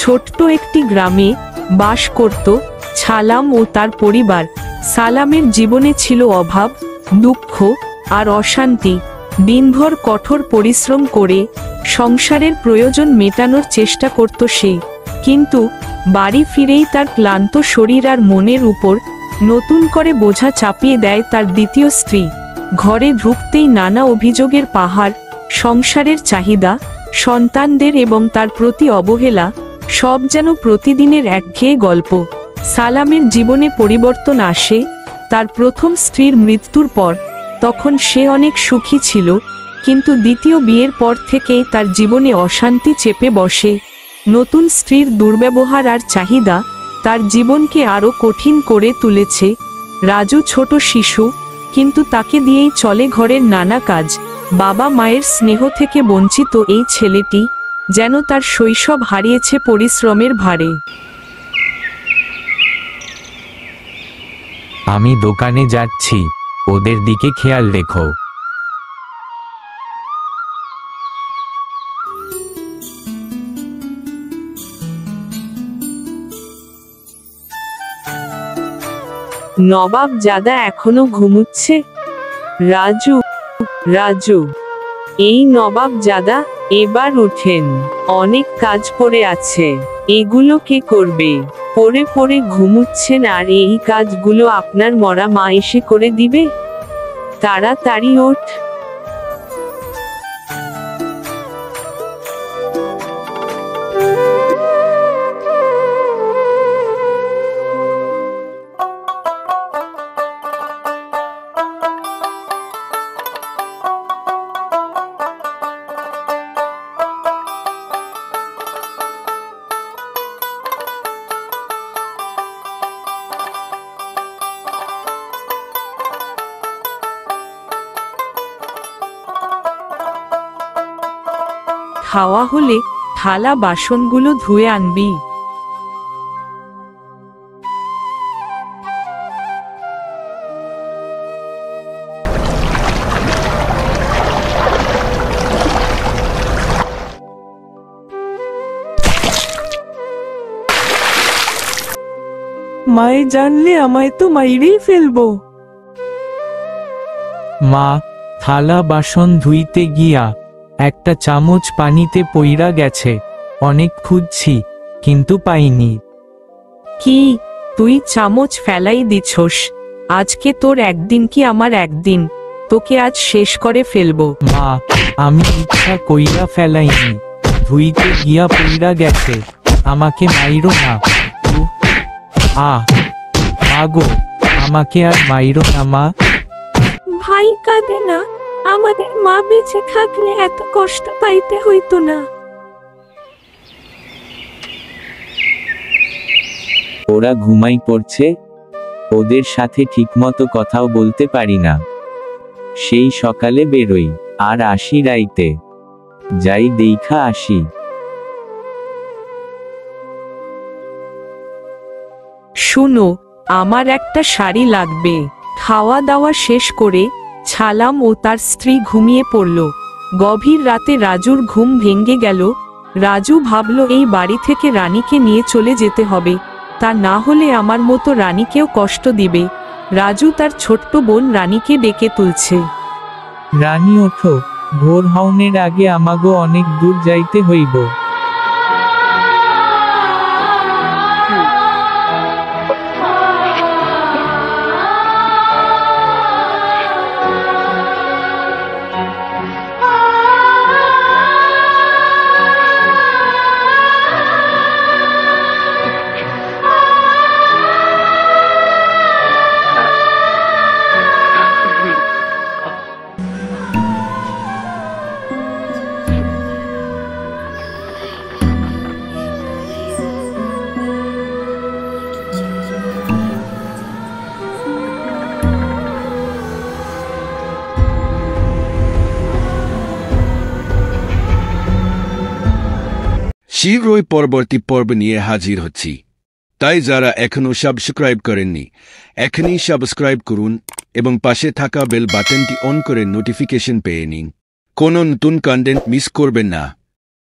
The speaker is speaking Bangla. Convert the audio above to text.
ছোট্ট একটি গ্রামে বাস করত সালাম ও তার পরিবার। সালামের জীবনে ছিল অভাব, দুঃখ আর অশান্তি। দিনভর কঠোর পরিশ্রম করে সংসারের প্রয়োজন মেটানোর চেষ্টা করত সে। কিন্তু বাড়ি ফিরেই তার ক্লান্ত শরীর আর মনের উপর নতুন করে বোঝা চাপিয়ে দেয় তার দ্বিতীয় স্ত্রী। ঘরে ঢুকতেই নানা অভিযোগের পাহাড়, সংসারের চাহিদা, সন্তানদের এবং তার প্রতি অবহেলা, সব যেন প্রতিদিনের একঘেয়ে গল্প। সালামের জীবনে পরিবর্তন আসে তার প্রথম স্ত্রীর মৃত্যুর পর। তখন সে অনেক সুখী ছিল, কিন্তু দ্বিতীয় বিয়ের পর থেকেই তার জীবনে অশান্তি চেপে বসে। নতুন স্ত্রীর দুর্ব্যবহার আর চাহিদা তার জীবনকে আরো কঠিন করে তুলেছে। রাজু ছোট শিশু, কিন্তু তাকে দিয়েই চলে ঘরের নানা কাজ। বাবা মায়ের স্নেহ থেকে বঞ্চিত এই ছেলেটি যেন তার শৈশব হারিয়েছে পরিশ্রমের ভারে। আমি দোকানে যাচ্ছি, ওদের দিকে খেয়াল রেখো। নবাব জাদা এখনো ঘুমুচ্ছে? রাজু, রাজু, এই নবাব জাদা, এবার উঠেন, অনেক কাজ পড়ে আছে, এগুলো কে করবে? পড়ে পড়ে ঘুমুচ্ছেন আর এই কাজগুলো আপনার মরা মা এসে করে দিবে? তাড়াতাড়ি ওঠ। খাওয়া হলে থালা বাসনগুলো ধুয়ে আনবি। মায়ে জানলে আমায় তো মাইরেই ফেলবো। মা, থালা বাসন ধুইতে গিয়া একটা চামচ পানিতে পইরা গেছে, অনেক খুঁজছি কিন্তু পাইনি। কি, তুই চামচ ফেলাই দিছস? আজকে তোর একদিন কি আমার একদিন, তোকে আজ শেষ করে ফেলবো। মা, আমি ইচ্ছা কইরা ফেলাইনি, ধুইতে গিয়া পইরা গেছে, আমাকে মাইরো না। মাগো, আমাকে আর মাইরো না মা। ভাই কাঁদে না, আমাদের মা বেঁচে থাকলে এত কষ্ট পাইতে হইতো না। ওরা ঘুমাই পড়ছে, ওদের সাথে ঠিকমতো কথাও বলতে পারি না। সেই সকালে বেরোই আর আসি রাইতে, যাই দেইখা আসি। শুনো, আমার একটা শাড়ি লাগবে। খাওয়া দাওয়া শেষ করে সালাম ও তার স্ত্রী ঘুমিয়ে পড়ল। গভীর রাতে রাজুর ঘুম ভেঙে গেল। রাজু ভাবল এই বাড়ি থেকে রানীকে নিয়ে চলে যেতে হবে, তা না হলে আমার মতো রানীকেও কষ্ট দিবে। রাজু তার ছোট্ট বোন রানীকে ডেকে তুলছে। রানী ওঠো, ভোর হওনের আগে আমাগো অনেক দূর যাইতে হইব। শীঘ্রই পরবর্তী পর্ব নিয়ে হাজির হচ্ছি, তাই যারা এখনও সাবস্ক্রাইব করেননি এখনই সাবস্ক্রাইব করুন এবং পাশে থাকা বেল বাটনটি অন করে নোটিফিকেশন পেয়ে নিন। কোনো নতুন কন্টেন্ট মিস করবেন না।